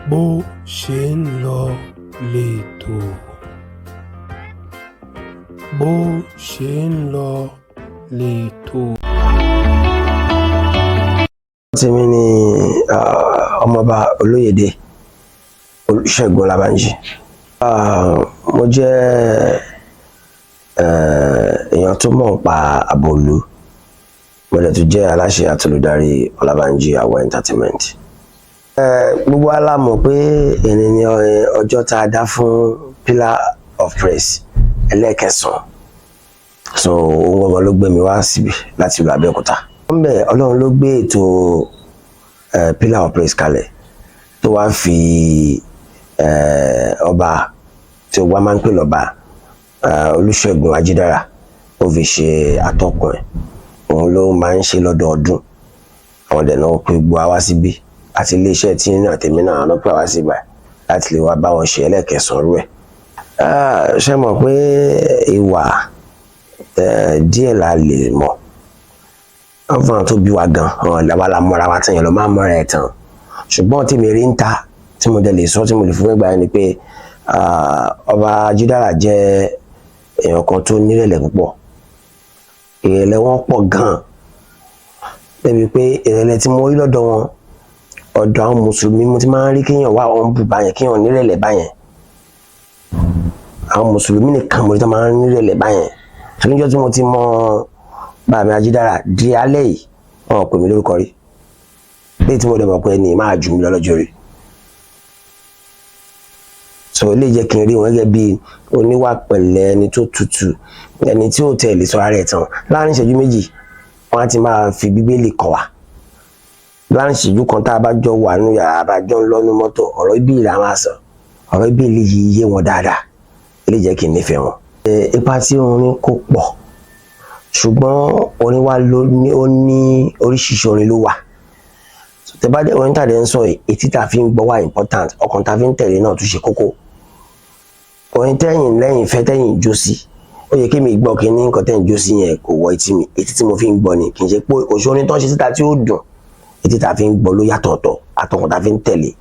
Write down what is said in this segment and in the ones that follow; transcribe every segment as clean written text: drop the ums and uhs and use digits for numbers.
bó ṣe ń lọ lètò bó ṣe ń lọ lètò. tèmi ni ọmọọba Olóyèdé Olúṣẹ́gun Ọlábánjí. Mo jẹ́ èèyàn tó mọ̀ nípa ààbò ìlú. Mo dẹ̀ tún jẹ́ aláṣẹ àti olùdarí Ọlábánjí Àwọ̀ Entertainment. Gbogbo wa la mọ̀ pé èní ni ọjọ́ tá a dá fún Pillar of Praise ẹlẹ́ẹ̀kẹsàn-án. So ohun gbọ́ngàn ló gbé mi wá síbi láti ìlú Abẹ́òkúta. Ńbẹ̀ Ọlọ́run ló gbé ètò Pillar of Praise kalẹ̀ tó wá fi ọba tí ó wá máa ń pè lọ́ba Olúṣẹ́gun Ajídára ó fi ṣe atọ́kùn ẹ̀. Òun ló máa ń ṣe lọ́dọọdún. Àwọn dẹ̀ náà pé gbọ́ wá síbí àti iléeṣẹ́ tí náà tèmi náà ló pè wá síbà láti lè wá bá wọn ṣe ẹlẹ́ẹ̀kẹsàn-án rú ẹ̀. Ṣé mọ̀ pé ìwà díẹ̀ la lè mọ̀. Wọ́n fún àwọn tó bí wa gan àwọn ìlàwà la mọ́ra wa tẹ̀yìn lọ máa ń mọ́ra ẹ̀ tán. Ṣùgbọ́n tí mi rí ń ta tí mo dẹ̀ lè sọ tí mo lè fún ẹgbàá ni pé ọba Ajídára jẹ́ èèyàn kan tó nírẹ̀lẹ̀ púpọ̀. Ìrẹ̀lẹ̀ wọn pọ̀ gan-an débi pé ìrẹ̀lẹ̀ tí mo rí lọ́dọ̀ wọn ọ̀dọ̀ àwọn mùsùlùmí mo ti máa ń rí kéèyàn wá wọn bù báyẹn kéèyàn nírẹ̀lẹ̀ báyẹn. Àwọn mùsùlùmí nìkan mo rí tó máa ń nírẹ̀lẹ̀ báyẹn. Níjọ́ tí mo ti mọ bàmí Ajídára di alẹ́ yìí wọn pè mí lórúkọ rí léyìí tí mo dẹ̀ mọ̀ pé ẹni máa jù mí lọ lọ́jọ́ rí. So lè jẹ́ kí n rí wọn gẹ́gẹ́ bí oníwà pẹ̀lẹ́ ẹni tó tutù ẹni tí ó tẹ̀lé sọ ara ẹ̀ tán. Láàrin ìṣẹ́jú méjì wọ́n á ti máa fi bíbélì kọ́ wa. Láàrin ìṣẹ́jú kan tá a bá jọ wà nínú yàrá bá jọ ń lọ́nu mọ́tò ọ̀rọ̀ ibi ìlà máa sọ ọ̀rọ̀ ibi ìlì yìí yé wọn dáadáa. Lè jẹ́ kí n nífẹ̀ẹ́ wọn. Ipa tí orin kò pọ̀ ṣùgbọ́n orin wa ó ní oríṣiríṣi orin ló wà. Tẹ́ bá dé orin tàdé ń sọ etí tá a fi ń gbọ́ wà important ọkàn tá a fi ń tẹ̀lé náà tún ṣe kókó. Orin tẹ́yìn lẹ́yìn ìfẹ́ tẹ́yìn jó sí ó yẹ kí mi gbọ́ kí ní nǹkan tẹ́yìn jó sí yẹn kò wọ etí mi etí tí mo fi ń gbọ́ ni kì í ṣe pé òṣù orin tó ń ṣe síta tí ó dùn etí tá a fi ń gbọ́ ló yàtọ̀ ọ̀tọ̀ àtọkàn tá a fi ń tẹ̀lé.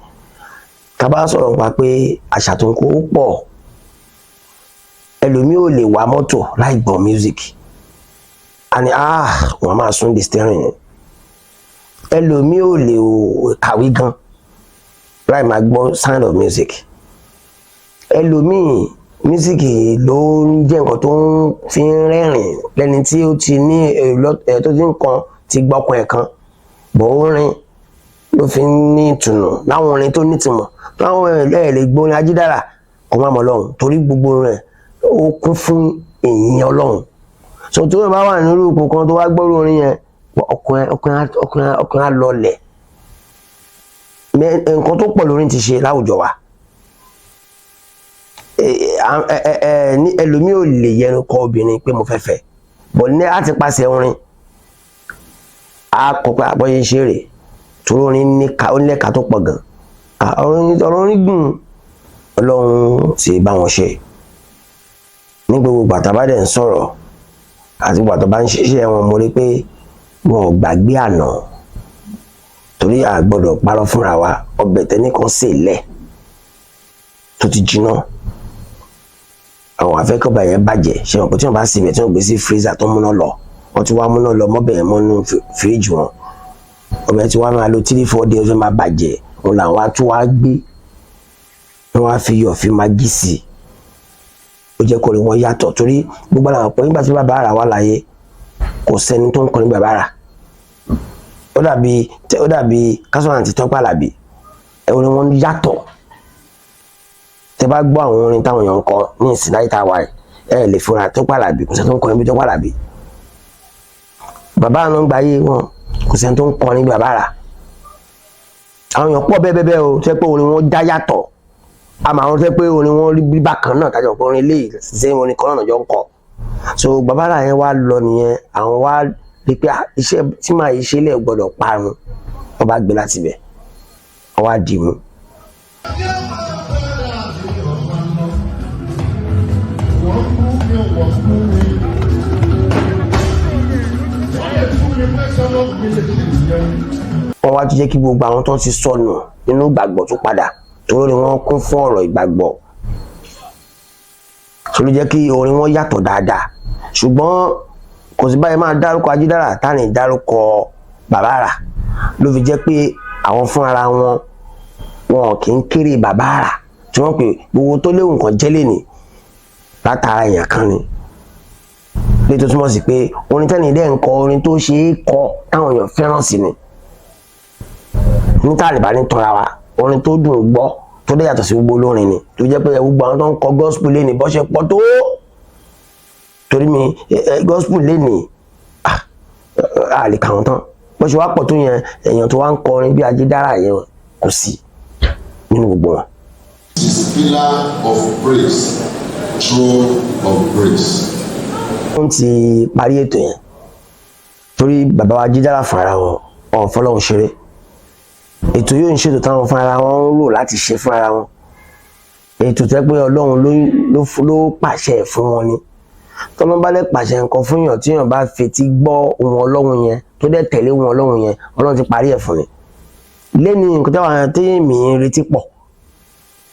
Ká bá sọ̀rọ̀ nípa pé àṣà tó ń kó pọ̀ ẹlòmíì ò lè wa mọ́tò láì gbọ́ music àní wọ́n máa sún di steering. Ẹlòmíì ò lè kàwé gan láì máa gbọ́ sound of music. Ẹlòmíì music ló ń jẹ́ nǹkan tó ń fi ń rẹ́rìn lẹ́ni tí ó ti ní tó ti ń kan ti gbọ́kàn ẹ̀ kan bọ̀ ó rìn ló fi ń ní ìtùnú láwọn orin tó nítumọ̀ láwọn lè gbórin Ajídára kò má mọ̀ Ọlọ́run torí gbogbo rẹ̀ ó kún fún ìyìn Ọlọ́run. So tó yẹ bá wà nínú ipò kan tó wá gbọ́rú orin yẹn ọkùnrin á lọlẹ̀. Nǹkan tó pọ̀ lórin ti ṣe láwùjọ wa. Ẹlòmíì ò lè yẹnu kọ obìnrin pé mo fẹ́ fẹ́ bọ̀ ní láti pàṣẹ orin á kọ pé àbọ̀yé ṣe rè torí orin ó lẹ́ka tó pọ̀ gan. Ọ̀rọ̀ orin gùn Ọlọ́run ti bá wọn ṣe ní gbogbo gbàtà bá dẹ̀ ń sọ̀rọ̀ àti gbàtà bá ń ṣiṣẹ́ wọn mo rí pé wọn ò gbàgbé àná torí a gbọ́dọ̀ parọ́ fúnra wa ọbẹ̀ tẹ́nìkan sè lẹ̀ tó ti jiná àwọn afẹ́kọ̀ọ́bà yẹn bàjẹ́ ṣe wọn pé tí wọ́n bá sì bẹ̀ tí wọ́n gbé sí freezer tó múná lọ wọ́n ti wá múná lọ mọ́bẹ̀ yẹn mọ́nú fíríjì wọn ọbẹ̀ tí wọ́n máa lo 3-4 days wọ́n máa bàjẹ́ wọn làwọn á tún wá gbé wọ́n wá fi yọ̀ fi magí sí i ó jẹ́ kó rí wọn yàtọ̀ torí gbogbo àwọn ọ̀pọ̀ nígbà tí bàbá àrà wà láyé kò sẹ́ni tó ń kọrin bàbá àrà. Ó dàbí kásán àti Tọ́pẹ́ Àlàbí orin wọn yàtọ̀. Tẹ́ bá gbọ́ àwọn orin táwọn èèyàn ń kọ ní ìsìn láyé tá a wà ẹ lè fura Tọ́pẹ́ Àlàbí kò sẹ́ni tó ń kọrin bí Tọ́pẹ́ Àlàbí. Bàbá àná ń gba ayé wọn kò sẹ́ni tó ń kọrin bí bàbá àrà. Àwọn èèyàn pọ̀ bẹ́ẹ̀ o tẹ́ pé orin wọn já yàtọ̀ àmọ́ àwọn tẹ́ pé orin wọn rí bí bákan náà tájọ pé orin lè ṣe orin kan náà jọ ń kọ. So bàbá àrà yẹn wá lọ nìyẹn àwọn wá rí pé iṣẹ́ tí màá yí ṣe lè gbọ́dọ̀ parun wọ́n bá gbé láti bẹ̀ wọ́n wá dì mú. Wọ́n wá tún jẹ́ kí gbogbo àwọn tó ti sọnù nínú ìgbàgbọ́ tó padà torí wọ́n kún fún ọ̀rọ̀ ìgbàgbọ́ tó ló jẹ́ kí orin wọn yàtọ̀ dáadáa. Ṣùgbọ́n kò sí báyìí máa dárúkọ Ajídára táni dárúkọ Bàbá Àrà, ló fi jẹ́ pé àwọn fún ara wọn kì í kéré Bàbá Àrà tí wọ́n pè gbogbo tó léwu nǹkan jẹ́lẹ̀ ní látara èèyàn kan ni. Lè tó túmọ̀ sí pé orin tẹ́ni dẹ́ ń kọ orin tó ṣe é kọ táwọn èèyàn fẹ́ràn sí ni. Ní tàlíbà ní tọ́ra wa orin tó dùn gbọ́ tó dé yàtọ̀ sí gbogbo olórin ni tó jẹ́ pé gbogbo àwọn tó ń kọ gospel lé ní bọ́ ṣe pọ̀ tó torí mi gospel lé ní àlè kàwọn tán bó ṣe wá pọ̀ tó yẹn èèyàn tó wá ń kọrin bí Ajídára yẹn kò sí nínú gbogbo wọn. Pillar of praise, throne of grace. Wọ́n ti parí ètò yẹn torí bàbá wa Ajídára fúnra wọn fọlọ́run ṣeré. Ètò yóò ń ṣètò táwọn fúnra wọn ń rò láti ṣe fúnra wọn. Ètò tẹ́ pé Ọlọ́run ló pàṣẹ fún wọn ni. Tọ́lọ́run bá lè pàṣẹ nǹkan fún yàn tí yàn bá fetí gbọ́ ohun Ọlọ́run yẹn tó dẹ̀ tẹ̀lé ohun Ọlọ́run yẹn Ọlọ́run ti parí ẹ̀ fún ni. Lẹ́ni nǹkan táwọn tẹ́yẹ̀mí ń retí pọ̀.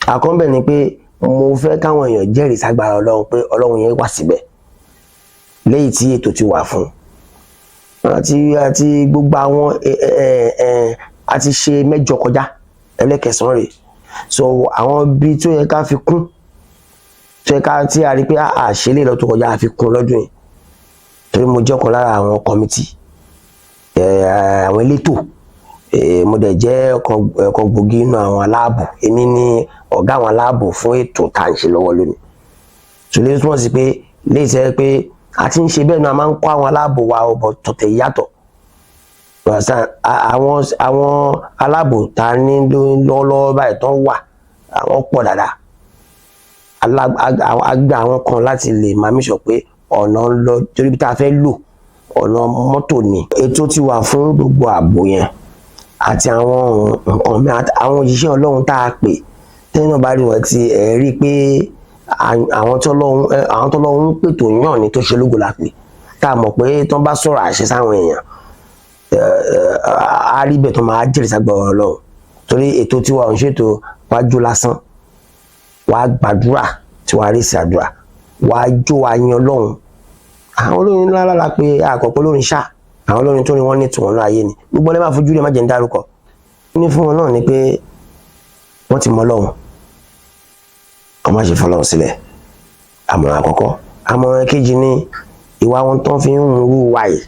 Àkọ́ńbẹ̀ ni pé mo fẹ́ káwọn èèyàn jẹ́rìí ságbára Ọlọ́run pé Ọlọ́run yẹn wà síbẹ̀ lẹ́yìn tí ètò ti wà fún. Àti gbogbo àwọn a ti ṣe 8 kọjá ẹlẹ́kẹsàn rẹ̀. So àwọn bí tó yẹ ká fi kún tó yẹ ká tí a rí pé ṣe lè lọ tó kọjá a fi kún lọ́dún yìí torí mo jẹ́ ọ̀kan lára àwọn kọ́mítì àwọn elétò mo dẹ̀ jẹ́ ọ̀kan gbòógì nínú àwọn aláàbò èmi ni ọ̀gá àwọn aláàbò fún ètò tá à ń ṣe lọ́wọ́ lónìí. So lè túmọ̀ sí pé léyìí sẹ́ pé a ti ń ṣe bẹ́ẹ̀ náà a máa ń kọ́ àwọn aláàbò wa ọ̀bọ̀ tọ̀tẹ̀ yàtọ̀. Àwọn aláàbò ta ní lọ́wọ́lọ́wọ́ báyìí tó wà àwọn pọ̀ dáadáa. Agbá àwọn kan láti lè máa mí sọ pé ọ̀nà ń lọ torí bí tá a fẹ́ lò ọ̀nà mọ́tò ni. Ètò ti wà fún gbogbo ààbò yẹn àti àwọn nǹkan mi àwọn òṣìṣẹ́ Ọlọ́run tá a pè tẹ́yìn náà bá rí wọn ti rí pé àwọn tọ́lọ́run ń pètò yàn ní tó ṣe lógo la pè tá a mọ̀ pé tó ń bá sọ̀rọ̀ àṣẹ sáwọn èèyàn a rí bẹ́ẹ̀ tó máa jẹ́rìí ságbára Ọlọ́run torí ètò tiwa ò ń ṣètò wájú lásán wàá gbàdúrà tí wàá rí sí àdúrà wàá jó wa yan Ọlọ́run. Àwọn olórin ńlá lára pé àkọ́kọ́ olórin ṣá àwọn olórin tó ní wọ́n ní tiwọn náà ayé ni gbogbo ẹ máa fojú rẹ̀ má jẹ́ ń dárúkọ. Ní fún wọn náà ni pé wọ́n ti mọ Ọlọ́run kọ́ má ṣe fọlọ́run sílẹ̀ àmọ̀ràn àkọ́kọ́. Àmọ̀ràn kejì ni ìwà wọn tó fi ń rú wa yìí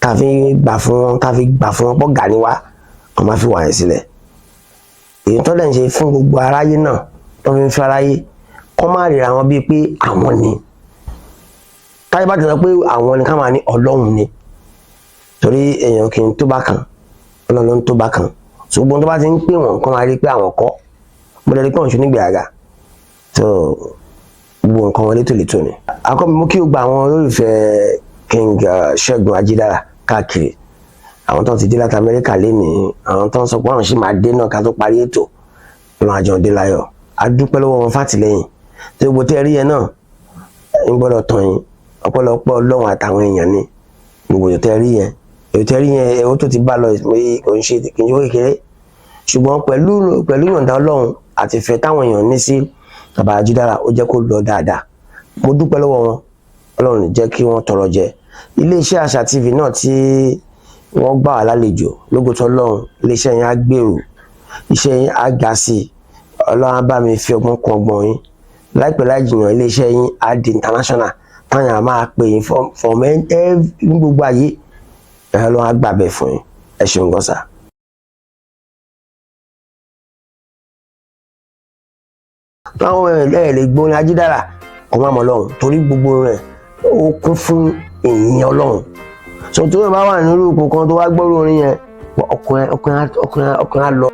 tá a fi gbà fún wọn pọ̀ gà ní wa kọ́ má fi wà yẹn sílẹ̀. Èyí tó dẹ̀ ń ṣe fún gbogbo aráyé náà tó fi ń fi aráyé kọ́ má ríra wọn bíi pé àwọn ni táyé bá ti sọ pé àwọn ni ká máa ní Ọlọ́run ni torí èèyàn kì í tó bá kan Ọlọ́run ló ń tó bá kan ṣùgbọ́n tó bá ti ń pè wọ́n kọ́ máa rí pé àwọn kọ́ mo lè rí pé wọ́n ṣe nígbèrágà tó gbogbo nǹkan wọn létòlétò ni. Akọ́mi mú kí o gba àwọn olólùfẹ́ King Ṣẹ́gun Ajídára káàkiri àwọn tó ti dé láti Amẹ́ríkà lénìí àwọn tó ń sọ pé àwọn ṣì máa dé náà ká tó parí ètò Ọlọ́run àjọ dé láyọ̀ a dúpẹ́ lọ́wọ́ wọn fàtìlẹ́yìn tó gbogbo tẹ́ rí yẹn náà ń gbọ́dọ̀ tàn yín ọ̀pọ̀lọpọ̀ Ọlọ́run àtàwọn èèyàn ni gbogbo ètò tẹ́ rí yẹn ẹ̀wọ́n tó ti bá lọ kò ń ṣe kì í ṣe kékeré ṣùgbọ́n pẹ̀lú ìyọ̀ǹda Ọlọ́run àti ìfẹ́ táwọn èèyàn ní sí bàbá Ajídára ó jẹ́ kó lọ dáadáa mo dúpẹ́ lọ́wọ́ wọn Ọlọ́run jẹ́ kí wọ́n tọrọ jẹ. Iléeṣẹ́ Àṣà TV náà tí wọ́n gbà wá lálejò lógo tó Ọlọ́run iléeṣẹ́ yẹn á gbèrú iṣẹ́ yẹn á ga sí i Ọlọ́run á bá mi fi ọgbọ́n kún ọgbọ́n yín láìpẹ́ láì jìnnà iléeṣẹ́ yín á di international táwọn èèyàn máa pè yín fọmọ ní gbogbo ayé Ọlọ́run á gbà bẹ́ẹ̀ fún yín ẹ ṣeun gan sà. Táwọn lè gbórin Ajídára kò má mọ Ọlọ́run torí gbogbo rẹ̀ ó kún fún èèyàn Ọlọ́run sọ tó bá wà nínú ipò kan tó wá gbọ́rọ̀ orin yẹn ọkùnrin á lọ.